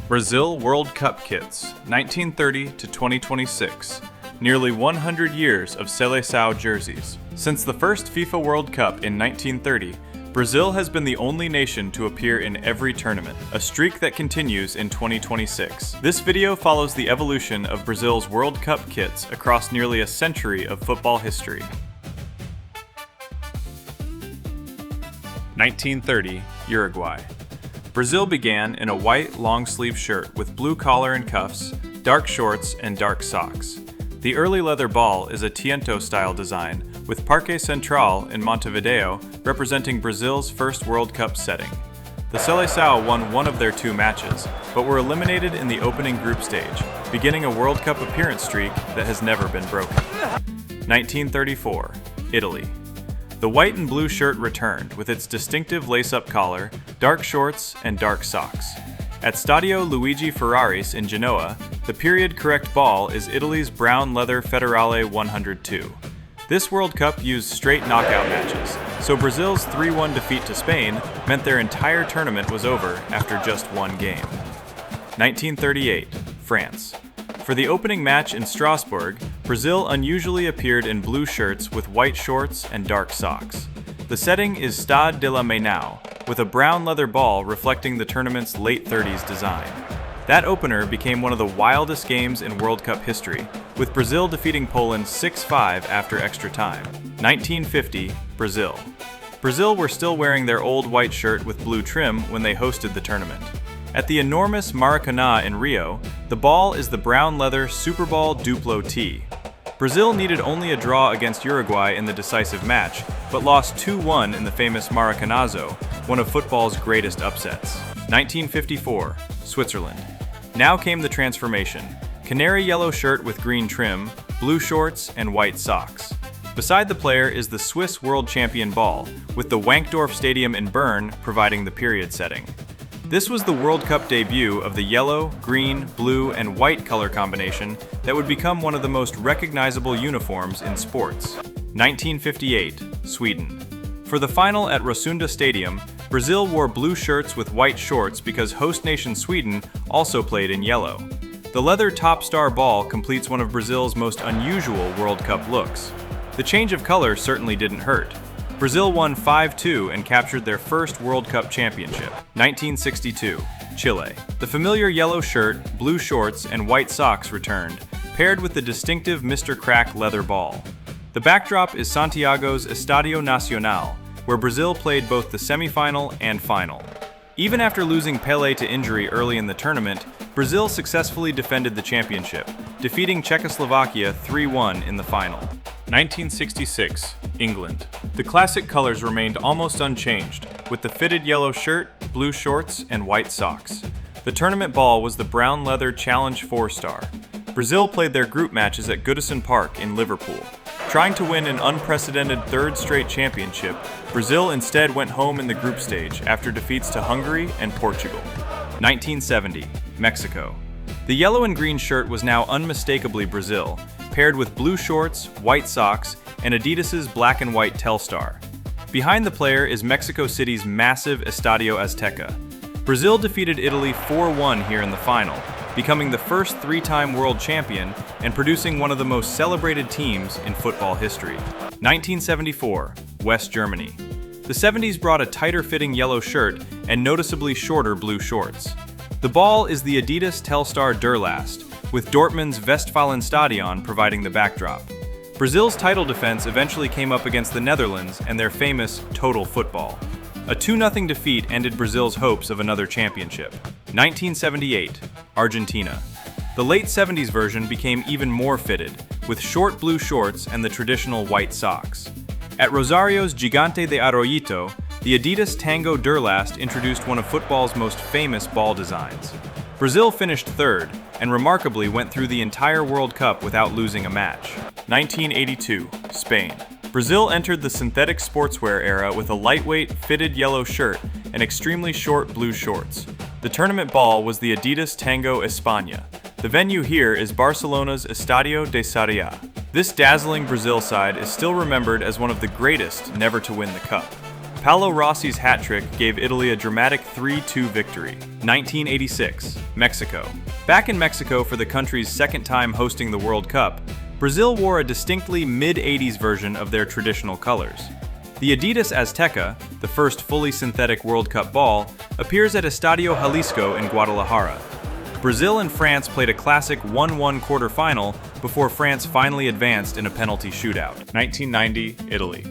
Brazil World Cup kits, 1930 to 2026. Nearly 100 years of Seleção jerseys. Since the first FIFA World Cup in 1930, Brazil has been the only nation to appear in every tournament, a streak that continues in 2026. This video follows the evolution of Brazil's World Cup kits across nearly a century of football history. 1930, Uruguay. Brazil began in a white long-sleeve shirt with blue collar and cuffs, dark shorts, and dark socks. The early leather ball is a Tiento-style design, with Parque Central in Montevideo representing Brazil's first World Cup setting. The Seleção won one of their two matches, but were eliminated in the opening group stage, beginning a World Cup appearance streak that has never been broken. 1934, Italy. The white and blue shirt returned with its distinctive lace-up collar, dark shorts, and dark socks. At Stadio Luigi Ferraris in Genoa, the period-correct ball is Italy's brown leather Federale 102. This World Cup used straight knockout matches, so Brazil's 3-1 defeat to Spain meant their entire tournament was over after just one game. 1938, France. For the opening match in Strasbourg, Brazil unusually appeared in blue shirts with white shorts and dark socks. The setting is Stade de la Mainau, with a brown leather ball reflecting the tournament's late 30s design. That opener became one of the wildest games in World Cup history, with Brazil defeating Poland 6-5 after extra time. 1950, Brazil. Brazil were still wearing their old white shirt with blue trim when they hosted the tournament. At the enormous Maracanã in Rio, the ball is the brown leather Super Ball Duplo T. Brazil needed only a draw against Uruguay in the decisive match, but lost 2-1 in the famous Maracanazo, one of football's greatest upsets. 1954, Switzerland. Now came the transformation. Canary yellow shirt with green trim, blue shorts, and white socks. Beside the player is the Swiss world champion ball, with the Wankdorf Stadium in Bern providing the period setting. This was the World Cup debut of the yellow, green, blue, and white color combination that would become one of the most recognizable uniforms in sports. 1958, Sweden. For the final at Rosunda Stadium, Brazil wore blue shirts with white shorts because host nation Sweden also played in yellow. The leather top star ball completes one of Brazil's most unusual World Cup looks. The change of color certainly didn't hurt. Brazil won 5-2 and captured their first World Cup championship. 1962, Chile. The familiar yellow shirt, blue shorts, and white socks returned, paired with the distinctive Mr. Crack leather ball. The backdrop is Santiago's Estadio Nacional, where Brazil played both the semifinal and final. Even after losing Pelé to injury early in the tournament, Brazil successfully defended the championship, defeating Czechoslovakia 3-1 in the final. 1966, England. The classic colors remained almost unchanged, with the fitted yellow shirt, blue shorts, and white socks. The tournament ball was the brown leather Challenge 4-star. Brazil played their group matches at Goodison Park in Liverpool. Trying to win an unprecedented third straight championship, Brazil instead went home in the group stage after defeats to Hungary and Portugal. 1970, Mexico. The yellow and green shirt was now unmistakably Brazil, paired with blue shorts, white socks, and Adidas's black and white Telstar. Behind the player is Mexico City's massive Estadio Azteca. Brazil defeated Italy 4-1 here in the final, becoming the first three-time world champion and producing one of the most celebrated teams in football history. 1974, West Germany. The 70s brought a tighter-fitting yellow shirt and noticeably shorter blue shorts. The ball is the Adidas Telstar Durlast, with Dortmund's Westfalenstadion providing the backdrop. Brazil's title defense eventually came up against the Netherlands and their famous total football. A 2-0 defeat ended Brazil's hopes of another championship. 1978, Argentina. The late 70s version became even more fitted, with short blue shorts and the traditional white socks. At Rosario's Gigante de Arroyito, the Adidas Tango Durlast introduced one of football's most famous ball designs. Brazil finished third, and remarkably went through the entire World Cup without losing a match. 1982, Spain. Brazil entered the synthetic sportswear era with a lightweight, fitted yellow shirt and extremely short blue shorts. The tournament ball was the Adidas Tango España. The venue here is Barcelona's Estadio de Sarriá. This dazzling Brazil side is still remembered as one of the greatest never to win the cup. Paolo Rossi's hat trick gave Italy a dramatic 3-2 victory. 1986, Mexico. Back in Mexico for the country's second time hosting the World Cup, Brazil wore a distinctly mid-80s version of their traditional colors. The Adidas Azteca, the first fully synthetic World Cup ball, appears at Estadio Jalisco in Guadalajara. Brazil and France played a classic 1-1 quarterfinal before France finally advanced in a penalty shootout. 1990, Italy.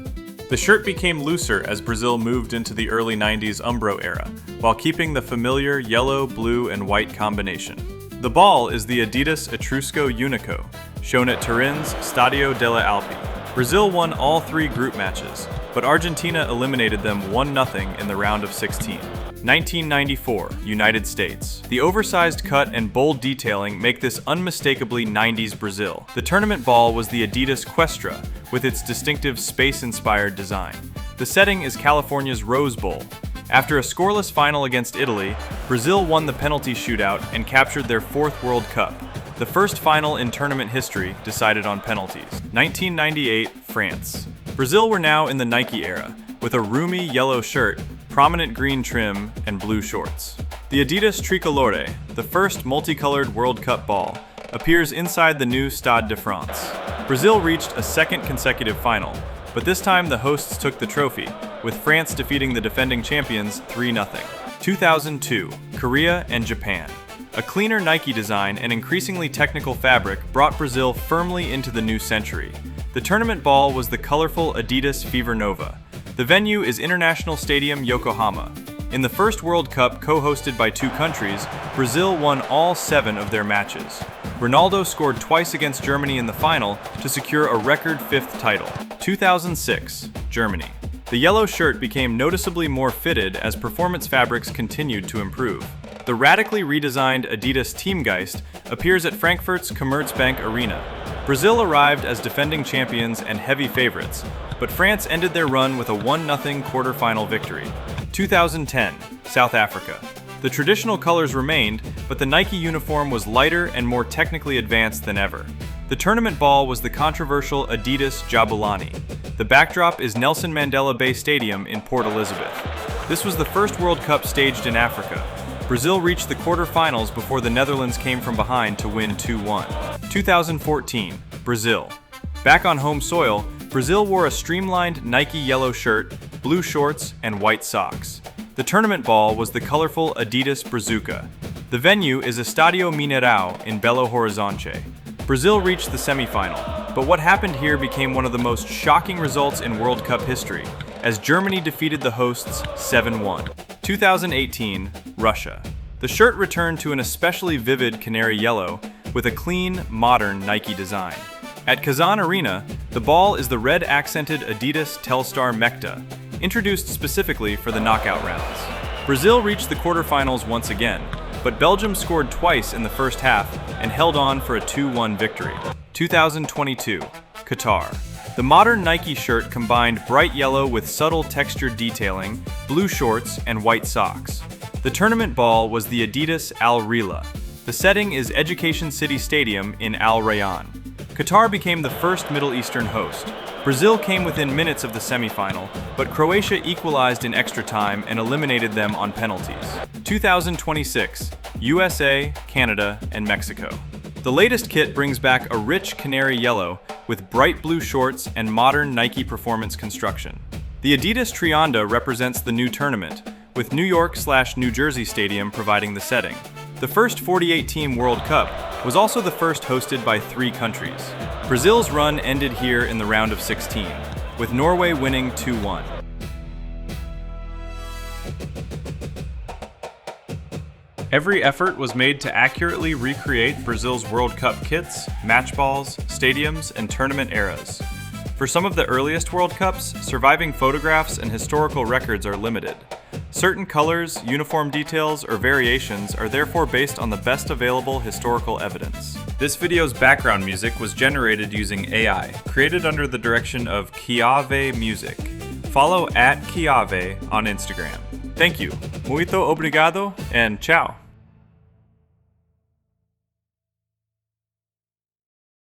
The shirt became looser as Brazil moved into the early 90s Umbro era, while keeping the familiar yellow, blue, and white combination. The ball is the Adidas Etrusco Unico, shown at Turin's Stadio delle Alpi. Brazil won all 3 group matches, but Argentina eliminated them 1-0 in the round of 16. 1994, United States. The oversized cut and bold detailing make this unmistakably 90s Brazil. The tournament ball was the Adidas Questra, with its distinctive space-inspired design. The setting is California's Rose Bowl. After a scoreless final against Italy, Brazil won the penalty shootout and captured their 4th World Cup, the first final in tournament history decided on penalties. 1998, France. Brazil were now in the Nike era, with a roomy yellow shirt, prominent green trim, and blue shorts. The Adidas Tricolore, the first multicolored World Cup ball, appears inside the new Stade de France. Brazil reached a 2nd consecutive final, but this time the hosts took the trophy, with France defeating the defending champions 3-0. 2002, Korea and Japan. A cleaner Nike design and increasingly technical fabric brought Brazil firmly into the new century. The tournament ball was the colorful Adidas Fever Nova. The venue is International Stadium Yokohama. In the first World Cup co-hosted by 2 countries, Brazil won all 7 of their matches. Ronaldo scored twice against Germany in the final to secure a record 5th title. 2006, Germany. The yellow shirt became noticeably more fitted as performance fabrics continued to improve. The radically redesigned Adidas Teamgeist appears at Frankfurt's Commerzbank Arena. Brazil arrived as defending champions and heavy favorites, but France ended their run with a 1-0 quarterfinal victory. 2010, South Africa. The traditional colors remained, but the Nike uniform was lighter and more technically advanced than ever. The tournament ball was the controversial Adidas Jabulani. The backdrop is Nelson Mandela Bay Stadium in Port Elizabeth. This was the first World Cup staged in Africa. Brazil reached the quarterfinals before the Netherlands came from behind to win 2-1. 2014, Brazil. Back on home soil, Brazil wore a streamlined Nike yellow shirt, blue shorts, and white socks. The tournament ball was the colorful Adidas Brazuca. The venue is Estadio Mineirão in Belo Horizonte. Brazil reached the semifinal, but what happened here became one of the most shocking results in World Cup history, as Germany defeated the hosts 7-1. 2018, Russia. The shirt returned to an especially vivid canary yellow with a clean, modern Nike design. At Kazan Arena, the ball is the red-accented Adidas Telstar Mekta, introduced specifically for the knockout rounds. Brazil reached the quarterfinals once again, but Belgium scored twice in the first half and held on for a 2-1 victory. 2022, Qatar. The modern Nike shirt combined bright yellow with subtle textured detailing, blue shorts, and white socks. The tournament ball was the Adidas Al Rihla. The setting is Education City Stadium in Al Rayyan. Qatar became the first Middle Eastern host. Brazil came within minutes of the semifinal, but Croatia equalized in extra time and eliminated them on penalties. 2026, USA, Canada, and Mexico. The latest kit brings back a rich canary yellow with bright blue shorts and modern Nike performance construction. The Adidas Trianda represents the new tournament, with New York/New Jersey Stadium providing the setting. The first 48-team World Cup was also the first hosted by 3 countries. Brazil's run ended here in the round of 16, with Norway winning 2-1. Every effort was made to accurately recreate Brazil's World Cup kits, match balls, stadiums, and tournament eras. For some of the earliest World Cups, surviving photographs and historical records are limited. Certain colors, uniform details, or variations are therefore based on the best available historical evidence. This video's background music was generated using AI, created under the direction of Kiave Music. Follow @Kiave on Instagram. Thank you. Muito obrigado, and ciao.